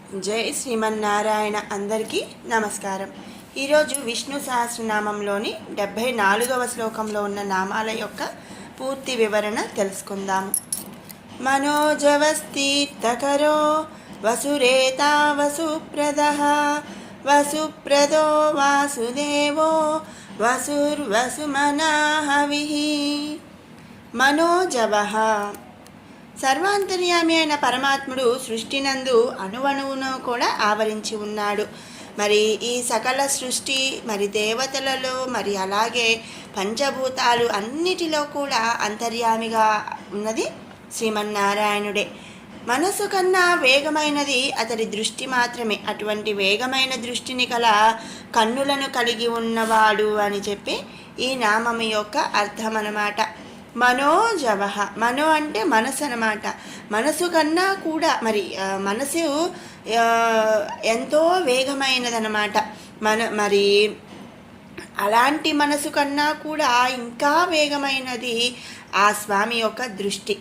జై శ్రీమన్నారాయణ. అందరికీ నమస్కారం. ఈరోజు విష్ణు సహస్రనామంలోని 74వ శ్లోకంలో ఉన్న నామాల యొక్క పూర్తి వివరణ తెలుసుకుందాము. మనోజవస్తీర్థకరో వసురేతా వసుప్రదః వసుప్రదో వాసుదేవో వసుర్వసుమనాహవిః. మనోజవః సర్వాంతర్యామి అయిన పరమాత్ముడు సృష్టినందు అణువణువును కూడా ఆవరించి ఉన్నాడు. మరి ఈ సకల సృష్టి మరి దేవతలలో మరి అలాగే పంచభూతాలు అన్నిటిలో కూడా అంతర్యామిగా ఉన్నది శ్రీమన్నారాయణుడే. మనసు కన్నా వేగమైనది అతడి దృష్టి మాత్రమే. అటువంటి వేగమైన దృష్టిని కల కన్నులను కలిగి ఉన్నవాడు అని చెప్పి ఈ నామము యొక్క అర్థం అన్నమాట. మనోజవః, మనో అంటే మనసు అన్నమాట. మనసు కన్నా కూడా మరి మనసు ఎంతో వేగమైనదన్నమాట. మరి అలాంటి మనసు కన్నా కూడా ఇంకా వేగమైనది ఆ స్వామి యొక్క దృష్టి.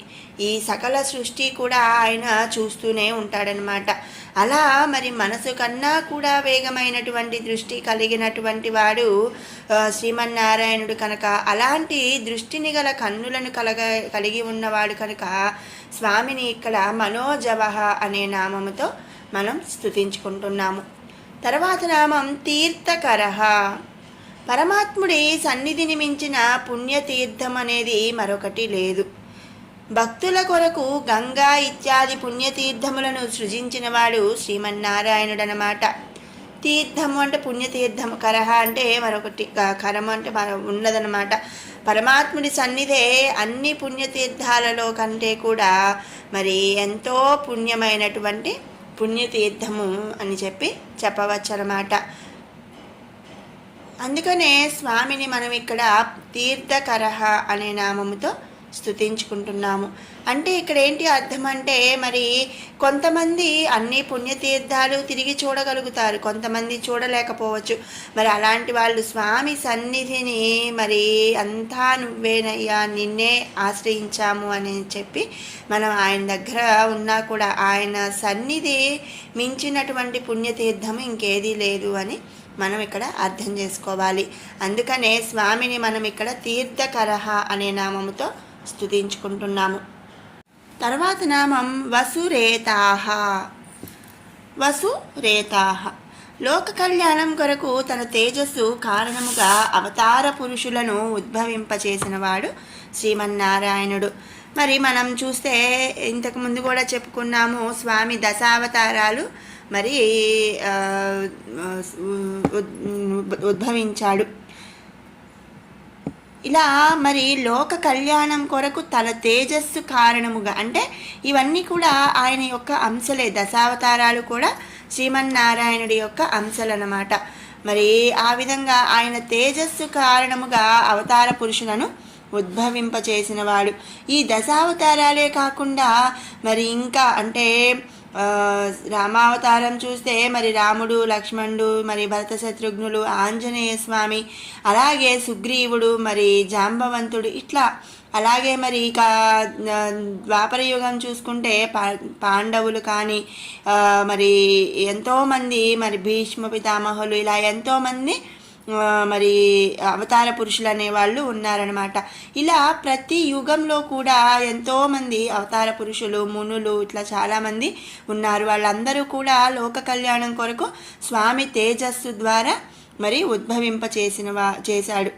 ఈ సకల సృష్టి కూడా ఆయన చూస్తూనే ఉంటాడనమాట. అలా మరి మనసు కన్నా కూడా వేగమైనటువంటి దృష్టి కలిగినటువంటి వాడు శ్రీమన్నారాయణుడు కనుక, అలాంటి దృష్టిని గల కన్నులను కలిగి ఉన్నవాడు కనుక స్వామిని ఇక్కడ మనోజవః అనే నామముతో మనం స్తుతించుకుంటున్నాము. తర్వాత నామం తీర్థకరః. పరమాత్ముడి సన్నిధిని మించిన పుణ్యతీర్థం అనేది మరొకటి లేదు. భక్తుల కొరకు గంగా ఇత్యాది పుణ్యతీర్థములను సృజించినవాడు శ్రీమన్నారాయణుడనమాట. తీర్థము అంటే పుణ్యతీర్థము, కరహ అంటే మరొకటి, కరము అంటే ఉన్నదనమాట. పరమాత్ముడి సన్నిధే అన్ని పుణ్యతీర్థాలలో కంటే కూడా మరి ఎంతో పుణ్యమైనటువంటి పుణ్యతీర్థము అని చెప్పవచ్చు అన్నమాట. అందుకనే స్వామిని మనం ఇక్కడ తీర్థకరః అనే నామముతో స్తుతించుకుంటున్నాము. అంటే ఇక్కడ ఏంటి అర్థం అంటే, మరి కొంతమంది అన్ని పుణ్యతీర్థాలు తిరిగి చూడగలుగుతారు, కొంతమంది చూడలేకపోవచ్చు. మరి అలాంటి వాళ్ళు స్వామి సన్నిధిని మరి అంతా నువ్వేనయ్యా, నిన్నే ఆశ్రయించాము అని చెప్పి మనం ఆయన దగ్గర ఉన్నా కూడా ఆయన సన్నిధి మించినటువంటి పుణ్యతీర్థము ఇంకేదీ లేదు అని మనం ఇక్కడ అర్థం చేసుకోవాలి. అందుకనే స్వామిని మనం ఇక్కడ తీర్థకరః అనే నామముతో స్తుతించుకుంటున్నాము. తర్వాత నామం వసురేతాః. వసురేతాః లోక కళ్యాణం కొరకు తన తేజస్సు కారణముగా అవతార పురుషులను ఉద్భవింపచేసిన వాడు శ్రీమన్నారాయణుడు. మరి మనం చూస్తే ఇంతకు ముందు కూడా చెప్పుకున్నాము, స్వామి దశావతారాలు మరి ఉద్భవించాడు. ఇలా మరి లోక కళ్యాణం కొరకు తన తేజస్సు కారణముగా, అంటే ఇవన్నీ కూడా ఆయన యొక్క అంశలే. దశావతారాలు కూడా శ్రీమన్నారాయణుడి యొక్క అంశలన్నమాట. మరి ఆ విధంగా ఆయన తేజస్సు కారణముగా అవతార పురుషులను ఉద్భవింపచేసినవాడు. ఈ దశావతారాలే కాకుండా మరి ఇంకా అంటే రామావతారం చూస్తే మరి రాముడు, లక్ష్మణుడు, మరి భరత శత్రుఘ్నులు, ఆంజనేయ స్వామి, అలాగే సుగ్రీవుడు, మరి జాంబవంతుడు, ఇట్లా అలాగే మరి ఇక ద్వాపర యుగం చూసుకుంటే పాండవులు కానీ మరి ఎంతోమంది, మరి భీష్మ పితామహులు, ఇలా ఎంతోమంది మరి అవతార పురుషులు అనేవాళ్ళు ఉన్నారనమాట. ఇలా ప్రతి యుగంలో కూడా ఎంతోమంది అవతార పురుషులు, మునులు, ఇట్లా చాలామంది ఉన్నారు. వాళ్ళందరూ కూడా లోక కళ్యాణం కొరకు స్వామి తేజస్సు ద్వారా మరి చేశాడు.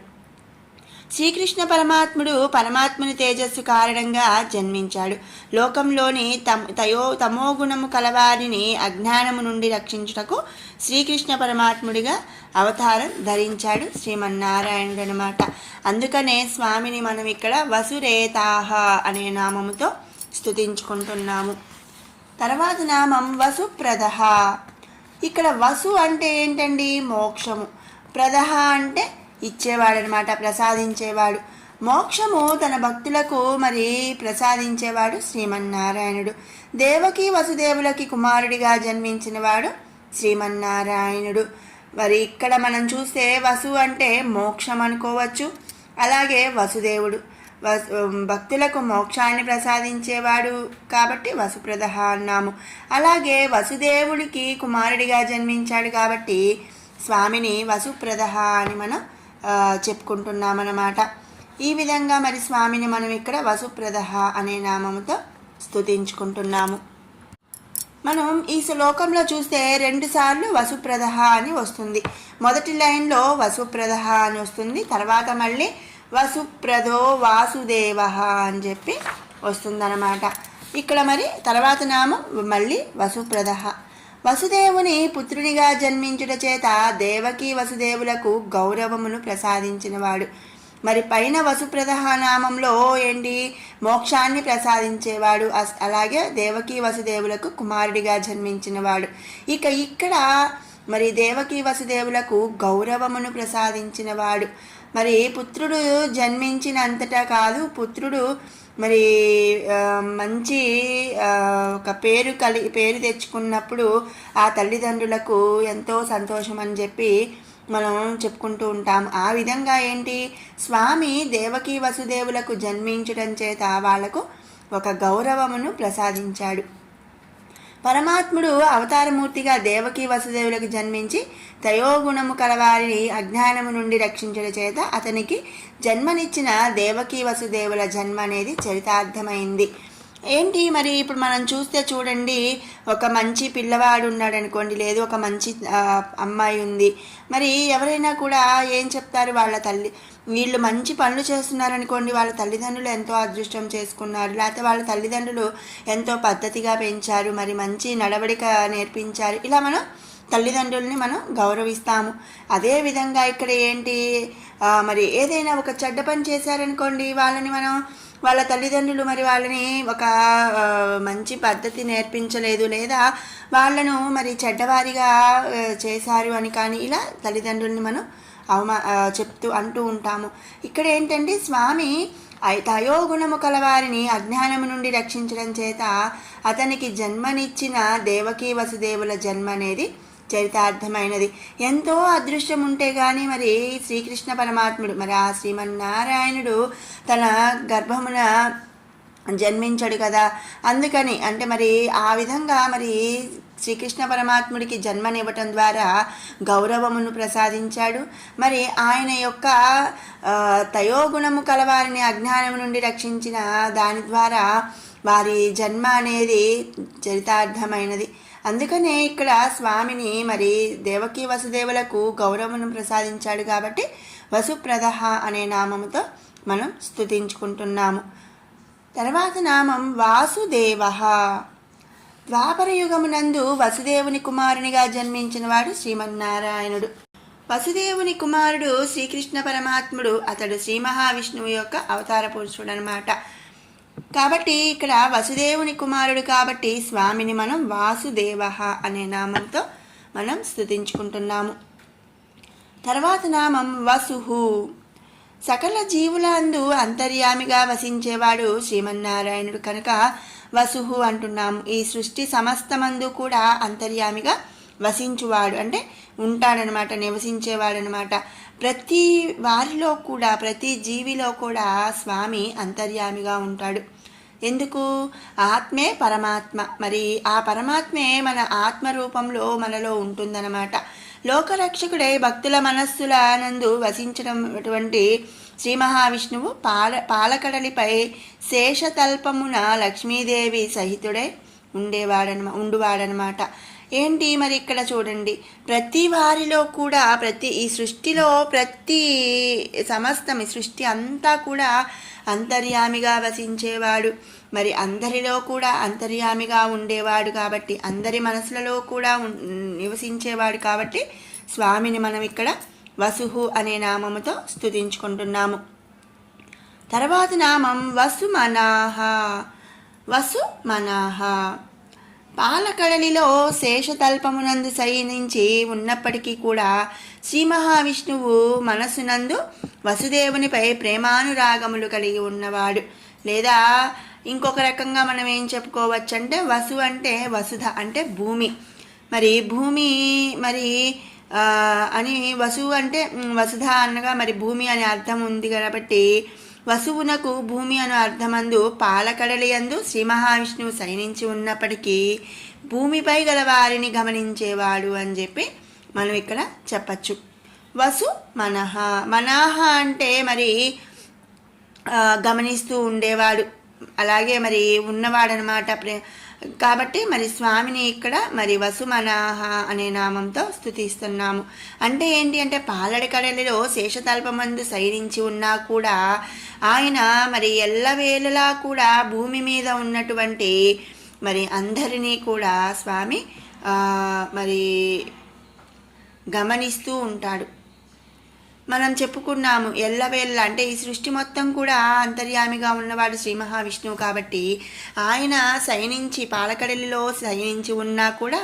శ్రీకృష్ణ పరమాత్ముని తేజస్సు కారణంగా జన్మించాడు. లోకంలోని తమోగుణము కలవారిని అజ్ఞానము నుండి రక్షించుటకు శ్రీకృష్ణ పరమాత్ముడిగా అవతారం ధరించాడు శ్రీమన్నారాయణుడు అనమాట. అందుకనే స్వామిని మనం ఇక్కడ వసురేతాః అనే నామముతో స్తుతించుకుంటున్నాము. తర్వాత నామం వసుప్రదః. ఇక్కడ వసు అంటే ఏంటండి? మోక్షము. ప్రదః అంటే ఇచ్చేవాడనమాట, ప్రసాదించేవాడు. మోక్షము తన భక్తులకు మరి ప్రసాదించేవాడు శ్రీమన్నారాయణుడు. దేవకి వసుదేవులకి కుమారుడిగా జన్మించినవాడు శ్రీమన్నారాయణుడు. మరి ఇక్కడ మనం చూస్తే వసు అంటే మోక్షం అనుకోవచ్చు, అలాగే వసుదేవుడు. భక్తులకు మోక్షాన్ని ప్రసాదించేవాడు కాబట్టి వసుప్రద అన్నాము. అలాగే వసుదేవుడికి కుమారుడిగా జన్మించాడు కాబట్టి స్వామిని వసుప్రద అని మనం చెప్పుకుంటున్నామన్నమాట. ఈ విధంగా మరి స్వామిని మనం ఇక్కడ వసుప్రద అనే నామముతో స్తుతించుకుంటున్నాము. మనం ఈ శ్లోకంలో చూస్తే 2 సార్లు వసుప్రద అని వస్తుంది. మొదటి లైన్లో వసుప్రద అని వస్తుంది, తర్వాత మళ్ళీ వసుప్రదో వాసుదేవ అని చెప్పి వస్తుందన్నమాట. ఇక్కడ మరి తర్వాత నామం మళ్ళీ వసుప్రద. వసుదేవుని పుత్రునిగా జన్మించుట చేత దేవకీ వసుదేవులకు గౌరవమును ప్రసాదించినవాడు. మరి పైన వసుప్రద నామంలో ఏంటి, మోక్షాన్ని ప్రసాదించేవాడు, అలాగే దేవకీ వసుదేవులకు కుమారుడిగా జన్మించినవాడు. ఇక్కడ మరి దేవకీ వసుదేవులకు గౌరవమును ప్రసాదించినవాడు. మరి పుత్రుడు జన్మించినంతటా కాదు, పుత్రుడు మరి మంచి ఒక పేరు తెచ్చుకున్నప్పుడు ఆ తల్లిదండ్రులకు ఎంతో సంతోషం అని చెప్పి మనం చెప్పుకుంటూ ఉంటాం. ఆ విధంగా ఏంటి, స్వామి దేవకీ వసుదేవులకు జన్మించడం చేత వాళ్లకు ఒక గౌరవమును ప్రసాదించాడు. పరమాత్ముడు అవతారమూర్తిగా దేవకీ వసుదేవులకు జన్మించి తయోగుణము కలవారిని అజ్ఞానము నుండి రక్షించడం చేత అతనికి జన్మనిచ్చిన దేవకీ వసుదేవుల జన్మ అనేది చరితార్థమైంది. ఏంటి మరి ఇప్పుడు మనం చూస్తే చూడండి, ఒక మంచి పిల్లవాడు ఉన్నాడు అనుకోండి, లేదు ఒక మంచి అమ్మాయి ఉంది, మరి ఎవరైనా కూడా ఏం చెప్తారు, వీళ్ళు మంచి పనులు చేస్తున్నారనుకోండి, వాళ్ళ తల్లిదండ్రులు ఎంతో అదృష్టం చేసుకున్నారు, లేకపోతే వాళ్ళ తల్లిదండ్రులు ఎంతో పద్ధతిగా పెంచారు, మరి మంచి నడవడిక నేర్పించారు, ఇలా మనం తల్లిదండ్రుల్ని మనం గౌరవిస్తాము. అదేవిధంగా ఇక్కడ ఏంటి, మరి ఏదైనా ఒక చెడ్డ పని చేశారనుకోండి, వాళ్ళ తల్లిదండ్రులు మరి వాళ్ళని ఒక మంచి పద్ధతి నేర్పించలేదు, లేదా వాళ్ళను మరి చెడ్డవారిగా చేశారు అని కానీ ఇలా తల్లిదండ్రుల్ని మనం అంటూ ఉంటాము. ఇక్కడ ఏంటంటే స్వామి తయోగుణము కలవారిని అజ్ఞానము నుండి రక్షించడం చేత అతనికి జన్మనిచ్చిన దేవకీ వసుదేవుల జన్మ అనేది చరితార్థమైనది. ఎంతో అదృష్టం ఉంటే కానీ మరి శ్రీకృష్ణ పరమాత్ముడు, మరి ఆ శ్రీమన్నారాయణుడు తన గర్భమున జన్మించాడు కదా, అందుకని అంటే మరి ఆ విధంగా మరి శ్రీకృష్ణ పరమాత్ముడికి జన్మనివ్వటం ద్వారా గౌరవమును ప్రసాదించాడు. మరి ఆయన యొక్క తయోగుణము కలవారిని అజ్ఞానము నుండి రక్షించిన దాని ద్వారా వారి జన్మ అనేది చరితార్థమైనది. అందుకనే ఇక్కడ స్వామిని మరి దేవకీ వసుదేవులకు గౌరవమును ప్రసాదించాడు కాబట్టి వసుప్రద అనే నామముతో మనం స్తుతించుకుంటున్నాము. తర్వాత నామం వాసుదేవ. ద్వాపర యుగమునందు వసుదేవుని కుమారునిగా జన్మించిన వాడు శ్రీమన్నారాయణుడు. వసుదేవుని కుమారుడు శ్రీకృష్ణ పరమాత్ముడు, అతడు శ్రీ మహావిష్ణువు యొక్క అవతార పురుషుడు అనమాట. కాబట్టి ఇక్కడ వసుదేవుని కుమారుడు కాబట్టి స్వామిని మనం వాసుదేవ అనే నామంతో మనం స్తుతించుకుంటున్నాము. తర్వాత నామం వసుహు. సకల జీవులందు అంతర్యామిగా వసించేవాడు శ్రీమన్నారాయణుడు కనుక వసుహు అంటున్నాము. ఈ సృష్టి సమస్తమందు కూడా అంతర్యామిగా వసించువాడు అంటే ఉంటాడనమాట, నివసించేవాడనమాట. ప్రతి వారిలో కూడా, ప్రతి జీవిలో కూడా స్వామి అంతర్యామిగా ఉంటాడు. ఎందుకు? ఆత్మే పరమాత్మ, మరి ఆ పరమాత్మే మన ఆత్మరూపంలో మనలో ఉంటుందన్నమాట. లోకరక్షకుడై భక్తుల మనస్సుల నందు వసించటువంటి శ్రీ మహావిష్ణువు పాలకడలిపై శేషతల్పమున లక్ష్మీదేవి సహితుడై ఉండువాడనమాట. ఏంటి మరి ఇక్కడ చూడండి, ప్రతి వారిలో కూడా ఈ సృష్టిలో ప్రతి సమస్తం ఈ సృష్టి అంతా కూడా అంతర్యామిగా వసించేవాడు, మరి అందరిలో కూడా అంతర్యామిగా ఉండేవాడు కాబట్టి, అందరి మనసులలో కూడా నివసించేవాడు కాబట్టి స్వామిని మనం ఇక్కడ వసుహు అనే నామముతో స్తుతించుకుంటున్నాము. తర్వాత నామం వసుమనాహ. వసుమనాహ పాలకడలిలో శేషతల్పమునందు శయనించి ఉన్నప్పటికీ కూడా శ్రీ మహావిష్ణువు మనసునందు వసుదేవునిపై ప్రేమానురాగములు కలిగి ఉన్నవాడు. లేదా ఇంకొక రకంగా మనం ఏం చెప్పుకోవచ్చు అంటే, వసు అంటే వసుధ అంటే భూమి, మరి భూమి మరి అని వసు అంటే వసుధ అనగా మరి భూమి అనే అర్థం ఉంది కాబట్టి వసువునకు భూమి అను అర్థమందు పాలకడలియందు శ్రీ మహావిష్ణువు శయనించి ఉన్నప్పటికీ భూమిపై గల వారిని గమనించేవాడు అని చెప్పి మనం ఇక్కడ చెప్పచ్చు. వసు మనహ, మనహ అంటే మరి గమనిస్తూ ఉండేవాడు, అలాగే మరి ఉన్నవాడనమాట. కాబట్టి మరి స్వామిని ఇక్కడ మరి వసుమనాహ అనే నామంతో స్తుతిస్తున్నాము. అంటే ఏంటి అంటే పాలడి కడలిలో శేషతల్పమందు శయనించి ఉన్నా కూడా ఆయన మరి ఎల్లవేళలా కూడా భూమి మీద ఉన్నటువంటి మరి అందరినీ కూడా స్వామి మరి గమనిస్తూ ఉంటాడు. మనం చెప్పుకున్నాము ఎల్లవేళ్ళ అంటే ఈ సృష్టి మొత్తం కూడా అంతర్యామిగా ఉన్నవాడు శ్రీ మహావిష్ణువు కాబట్టి ఆయన శయనించి పాలకడలిలో శయనించి ఉన్నా కూడా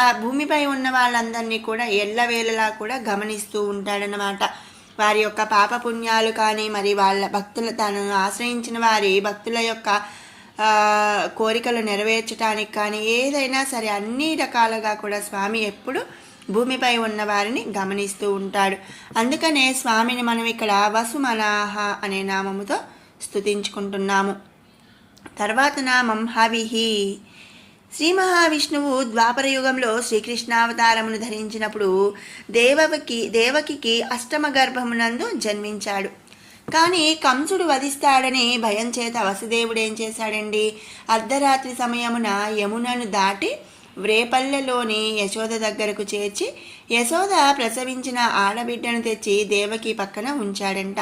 ఆ భూమిపై ఉన్న వాళ్ళందరినీ కూడా ఎల్లవేళలా కూడా గమనిస్తూ ఉంటాడనమాట. వారి యొక్క పాపపుణ్యాలు కానీ మరి వాళ్ళ భక్తుల తనను ఆశ్రయించిన వారి భక్తుల యొక్క కోరికలు నెరవేర్చడానికి కానీ ఏదైనా సరే అన్ని రకాలుగా కూడా స్వామి ఎప్పుడు భూమిపై ఉన్న వారిని గమనిస్తూ ఉంటాడు. అందుకనే స్వామిని మనం ఇక్కడ వసుమనాహ అనే నామముతో స్తుతించుకుంటున్నాము. తర్వాత నామం హవిహి. శ్రీ మహావిష్ణువు ద్వాపర యుగంలో శ్రీకృష్ణావతారమును ధరించినప్పుడు దేవకికి అష్టమ గర్భమునందు జన్మించాడు. కానీ కంసుడు వధిస్తాడని భయం చేత వసుదేవుడు ఏం చేశాడండి, అర్ధరాత్రి సమయమున యమునను దాటి వ్రేపల్లెలోని యశోద దగ్గరకు చేర్చి యశోద ప్రసవించిన ఆడబిడ్డను తెచ్చి దేవకి పక్కన ఉంచాడంట.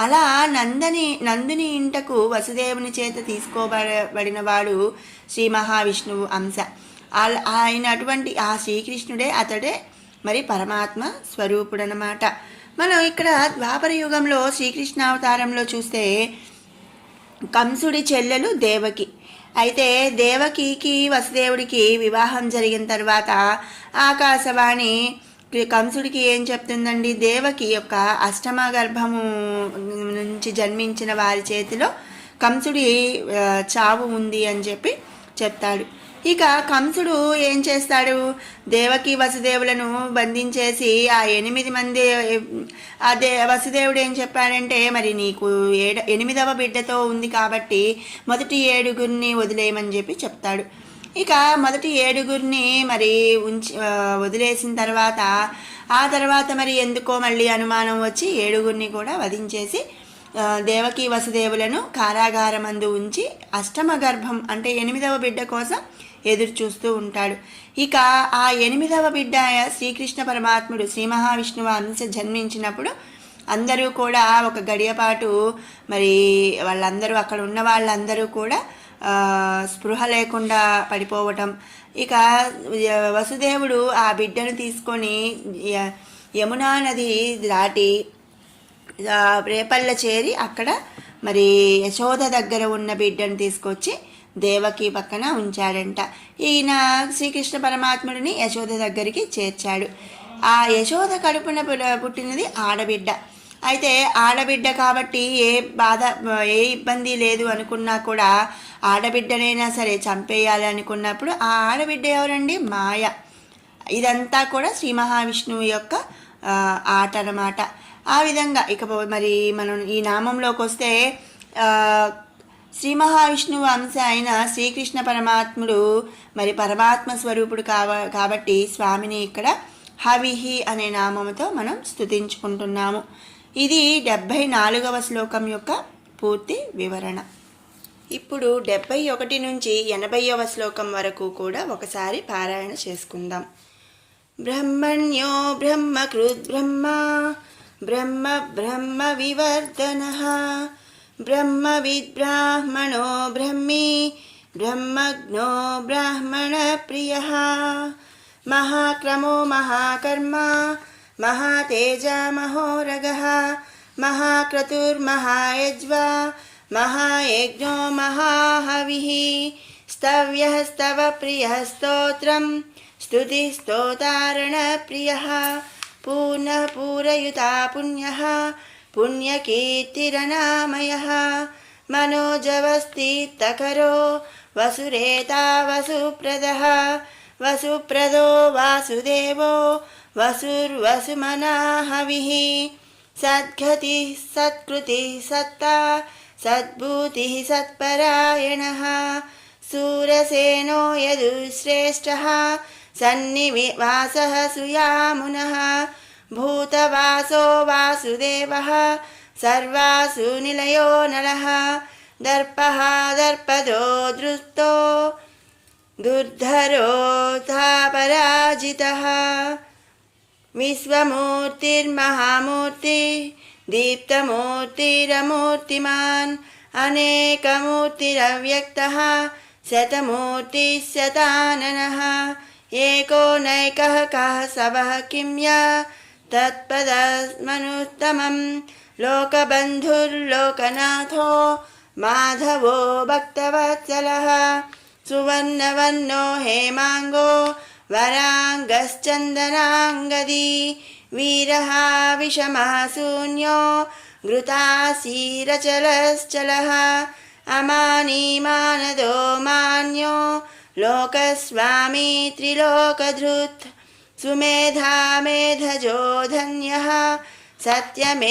అలా నందుని ఇంటకు వసుదేవుని చేత తీసుకోబడినవాడు శ్రీ మహావిష్ణువు అంశ. ఆయన అటువంటి ఆ శ్రీకృష్ణుడే అతడే మరి పరమాత్మ స్వరూపుడనమాట. మనం ఇక్కడ ద్వాపర యుగంలో శ్రీకృష్ణావతారంలో చూస్తే కంసుడి చెల్లెలు దేవకి. అయితే దేవకికి వసుదేవుడికి వివాహం జరిగిన తర్వాత ఆకాశవాణి కంసుడికి ఏం చెప్తుందండి, దేవకి యొక్క అష్టమ గర్భము నుంచి జన్మించిన వారి చేతిలో కంసుడి చావు ఉంది అని చెప్పి చెప్తాడు. ఇక కంసుడు ఏం చేస్తాడు, దేవకి వసుదేవులను బంధించేసి ఆ 8 మంది వసుదేవుడు ఏం చెప్పాడంటే మరి నీకు 8వ బిడ్డతో ఉంది కాబట్టి మొదటి 7 వదిలేయమని చెప్పి చెప్తాడు. ఇక మొదటి 7 మరి వదిలేసిన తర్వాత ఆ తర్వాత మరి ఎందుకో మళ్ళీ అనుమానం వచ్చి 7 కూడా వధించేసి దేవకి వసుదేవులను కారాగారమందు ఉంచి అష్టమ గర్భం అంటే 8వ బిడ్డ కోసం ఎదురు చూస్తూ ఉంటాడు. ఇక ఆ 8వ బిడ్డ శ్రీకృష్ణ పరమాత్ముడు శ్రీ మహావిష్ణువు అంశ జన్మించినప్పుడు అందరూ కూడా ఒక గడియపాటు మరి వాళ్ళందరూ అక్కడ ఉన్న వాళ్ళందరూ కూడా స్పృహ లేకుండా పడిపోవటం. ఇక వసుదేవుడు ఆ బిడ్డను తీసుకొని యమునా నది దాటి రేపల్ల చేరి అక్కడ మరి యశోద దగ్గర ఉన్న బిడ్డను తీసుకొచ్చి దేవకి పక్కన ఉంచాడంట. ఈయన శ్రీకృష్ణ పరమాత్ముడిని యశోద దగ్గరికి చేర్చాడు. ఆ యశోద కడుపున పుట్టినది ఆడబిడ్డ. అయితే ఆడబిడ్డ కాబట్టి ఏ ఇబ్బంది లేదు అనుకున్నా కూడా ఆడబిడ్డనైనా సరే చంపేయాలి అనుకున్నప్పుడు ఆ ఆడబిడ్డ ఎవరండి, మాయ. ఇదంతా కూడా శ్రీ మహావిష్ణువు యొక్క ఆట అన్నమాట. ఆ విధంగా ఇక మరి మనం ఈ నామంలోకి వస్తే శ్రీ మహావిష్ణువు అంశ అయిన శ్రీకృష్ణ పరమాత్ముడు మరి పరమాత్మ స్వరూపుడు కాబట్టి స్వామిని ఇక్కడ హవిహి అనే నామముతో మనం స్తుతించుకుంటున్నాము. ఇది 74వ శ్లోకం యొక్క పూర్తి వివరణ. ఇప్పుడు 71 నుంచి 80వ శ్లోకం వరకు కూడా ఒకసారి పారాయణ చేసుకుందాం. బ్రహ్మణ్యో బ్రహ్మకృద్ బ్రహ్మ బ్రహ్మ బ్రహ్మ వివర్ధనః బ్రహ్మవిద్ బ్రాహ్మణో బ్రహ్మీ బ్రహ్మజ్ఞో బ్రాహ్మణ ప్రియః మహాక్రమో మహాకర్మ మహాతేజ మహోరగః మహాక్రతుర్మహాయజ్వా మహాయజ్ఞో మహాహవిః స్తవ్యః స్తవ ప్రియః స్తోత్రం స్తుతి స్తోతారణ ప్రియః పూర్ణః పూరయుతా పుణ్యః పుణ్యకీర్తిరనామయః మనోజవస్తీర్థకరో వసురేతా వసుప్రదః వసుప్రదో వాసుదేవో వసుర్వసుమనా హవిః सद्गतिः सत्कृतिः सत्ता सद्भूतिः सत्परायणः सूरसेनो यदुश्रेष्ठः सन्निवासः सुयामुनः भूतवासो वासुदेवः सर्वासु निलयो नरः दर्पः दर्पदो दृष्टो दुर्धरोऽथा पराजितः विश्वमूर्तिर्महामूर्ति दीप्तमूर्तिरमूर्तिमान् अनेकमूर्तिरव्यक्तः शतमूर्तिः शताननः एको नैकः कः सबः किं या तत्पदमनुत्तमं लोकबन्धुर्लोकनाथो माधवो भक्तवत्सलः सुवर्णवर्णो हेमाङ्गो वराङ्गश्चन्दनाङ्गदी वीरः विषमः शून्यो घृतासीरचलश्चलः अमानीमानदो मान्यो लोकस्वामी त्रिलोकधृत् सुमेधा मेधजो धन्यः सत्यमेधाधराधरः।